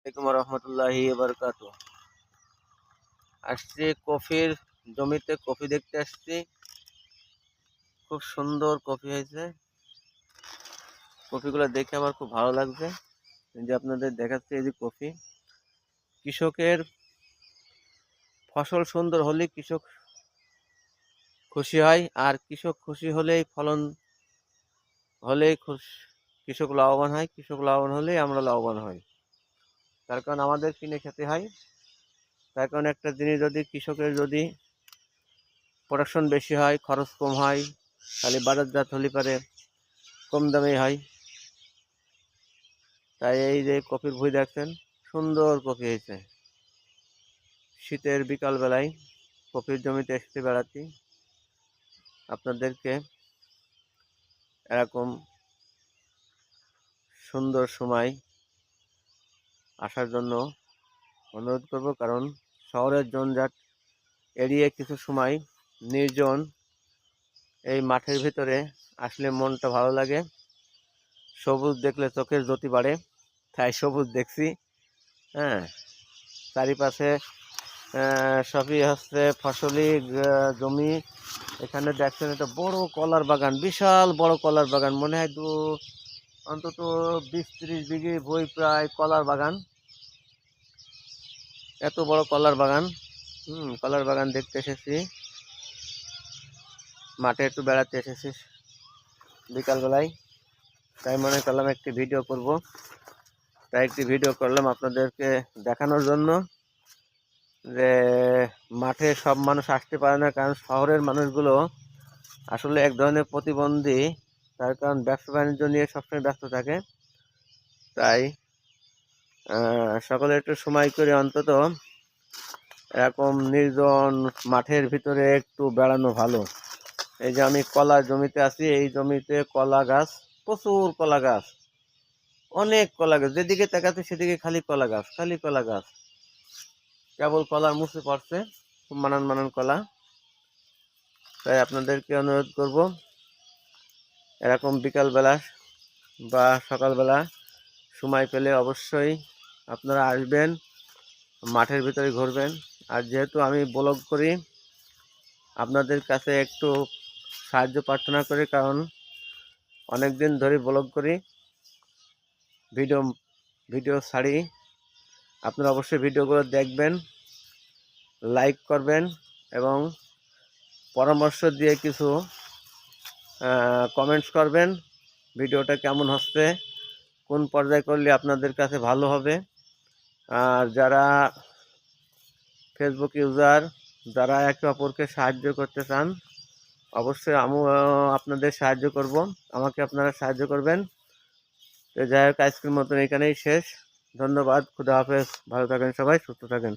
আসসালামু আলাইকুম রহমতুল্লাহি বারাকাতু। আসছি কফির জমিতে, কফি দেখতে আসছি। খুব সুন্দর কফি হয়েছে। কফিগুলো দেখে আমার খুব ভালো লাগছে। এই যে আপনাদের দেখাচ্ছি, এই যে কফি। কৃষকের ফসল সুন্দর হলে কৃষক খুশি হয়, আর কৃষক খুশি হলেই ফলন হলেই কৃষক লাভবান হয়। কৃষক লাভবান হলেই আমরা লাভবান হই। তার কারণ আমাদের কিনে খেতে হয়। তার কারণ একটা জিনিস, যদি কৃষকের যদি প্রোডাকশন বেশি হয়, খরচ কম হয়, তাহলে বাজারজাত হলে পারে কম দামে হয়। তাই এই যে কফির ভুঁই দেখছেন, সুন্দর কফি হয়েছে। শীতের বিকাল বেলায় কফির জমিতে এসেছি বেড়াতে। আপনাদেরকে এরকম সুন্দর সময় আসার জন্য অনুরোধ করব, কারণ শহরের জঞ্জাট এড়িয়ে কিছু সময় নির্জন এই মাঠের ভিতরে আসলে মনটা ভালো লাগে। সবুজ দেখলে চোখের জ্যোতি বাড়ে, তাই সবুজ দেখছি। হ্যাঁ, চারিপাশে সবই হচ্ছে ফসলি জমি। এখানে দেখছেন একটা বড় কলার বাগান, বিশাল বড় কলার বাগান, মনে হয় অন্তত 20-30 বিঘে বই প্রায় কলার বাগান। এত বড় কলার বাগান। কলার বাগান দেখতে এসেছি, মাঠে একটু বেড়াতে এসেছি বিকালবেলায়। তাই মনে করলাম একটি ভিডিও করব। তাই একটি ভিডিও করলাম আপনাদেরকে দেখানোর জন্য যে মাঠে সব মানুষ আসতে পারে না, কারণ শহরের মানুষগুলো আসলে এক ধরনের প্রতিবন্ধী। তার কারণ ব্যবসা বাণিজ্য নিয়ে সবসময় ব্যস্ত থাকে। তাই সকলে একটু সময় করে অন্তত এরকম নির্জন মাঠের ভিতরে একটু বেড়ানো ভালো। এই যে আমি কলা জমিতে আছি, এই জমিতে কলা গাছ, প্রচুর কলা গাছ, অনেক কলা গাছ। যেদিকে তাকাচ্ছে সেদিকে খালি কলা গাছ, খালি কলা গাছ। কেবল কলার মুছে পড়ছে, খুব মানান মানান কলা। তাই আপনাদেরকে অনুরোধ করব, এরকম বিকালবেলা বা সকালবেলা সময় পেলে অবশ্যই আপনারা আসবেন, মাঠের ভিতরে ঘুরবেন। আর যেহেতু আমি ব্লগ করি, আপনাদের কাছে একটু সাহায্য প্রার্থনা করি, কারণ অনেক দিন ধরে ব্লগ করি, ভিডিও ছাড়ি। আপনারা অবশ্যই ভিডিওগুলো দেখবেন, লাইক করবেন এবং পরামর্শ দিয়ে কিছু কমেন্টস করবেন। ভিডিওটা কেমন হচ্ছে, কোন পর্যায়ে করলে আপনাদের কাছে ভালো হবে। আর যারা ফেসবুক ইউজার, যারা একে অপরকে সাহায্য করতে চান, অবশ্যই আমিও আপনাদের সাহায্য করব, আমাকে আপনারা সাহায্য করবেন। তো যাই হোক, আজকের মতন এখানেই শেষ। ধন্যবাদ, খুদা হাফেজ। ভালো থাকেন সবাই, সুস্থ থাকেন।